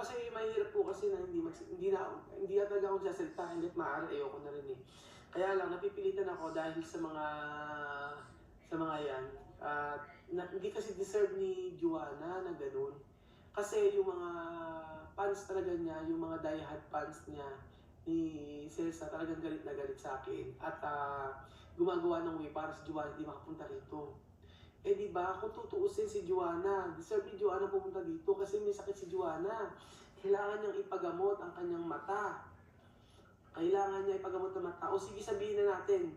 Kasi mahirap po kasi na hindi na talaga ako nagsasalita, hangga't maaari ayoko na rin, eh. Kaya lang napipilitan ako dahil sa mga 'yan at hindi kasi deserve ni Juana na gano'n. Kasi yung mga fans talaga niya, yung mga die-hard fans niya ni Celsa talagang galit na galit sa'kin at, gumagawa ng way para si Juana hindi makapunta rito. Eh, 'di ba kung tutuusin si Juana, deserve ni Juana pumunta dito kasi may sakit si Juana. Kailangan niyang ipagamot ang kanyang mata. Kailangan niya ipagamot ang mata. O sige sabihin na natin,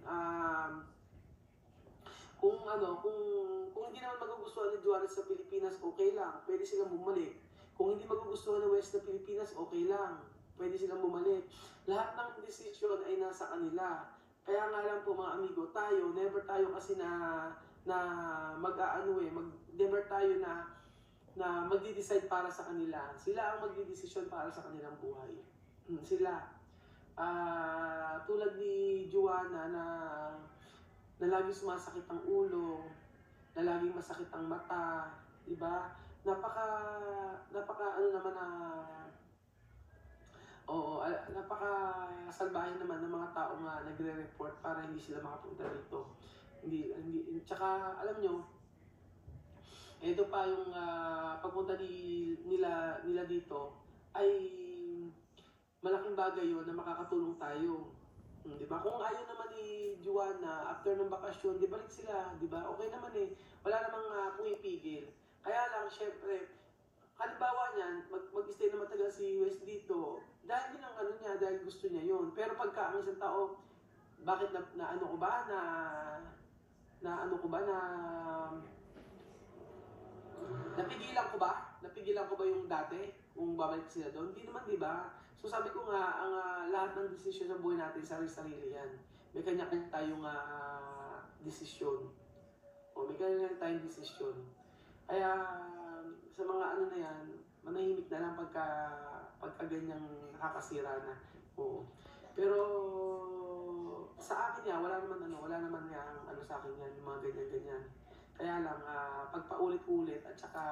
kung hindi naman magugustuhan ni Juarez sa Pilipinas, okay lang, pwede silang bumalik. Kung hindi magugustuhan ng West na Pilipinas, okay lang, pwede silang bumalik. Lahat ng desisyon ay nasa kanila. Kaya nga lang po mga amigo, never tayo kasi na never tayo na magde-decide para sa kanila. Sila ang magdedesisyon para sa kanilang buhay. Sila. Tulad ni Juana na laging sumasakit ang ulo, na laging masakit ang mata, 'di ba? Napaka napaka ano naman na oo, napakasalbahe naman ng mga tao nga nagre-report para hindi sila makapunta dito. Tsaka alam nyo, ito pa yung pagpunta nila dito ay malaking bagay yun na makakatulong tayo. 'Di ba? Kung ayaw naman ni Juana after ng bakasyon, 'di balik sila, 'di ba? Okay naman eh. Wala namang pumipigil. Kaya lang syempre, halimbawa niyan, mag-stay na matagal si Wes dito, dahil din ang ano niya, dahil gusto niya 'yun. Pero pagka ang isang tao, bakit na ano ko ba na ano ko ba na Napigilan ko ba yung dati? Kung babalik sila doon? Hindi naman, di ba? So sabi ko nga, ang lahat ng desisyon sa buhay natin, sarili-sarili yan. May kanya-kanya tayong desisyon. O may kanya-kanya tayong desisyon. Kaya sa mga ano na yan, manahimik na lang pagka ganyang nakakasira na. Oo. Pero sa akin yan, wala naman yang ano sa akin yan, yung mga ganyan-ganyan. Kaya lang, pag paulit-ulit at saka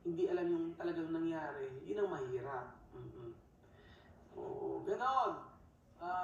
hindi alam yung talagang nangyari, yun ang mahirap. Oo, ganon.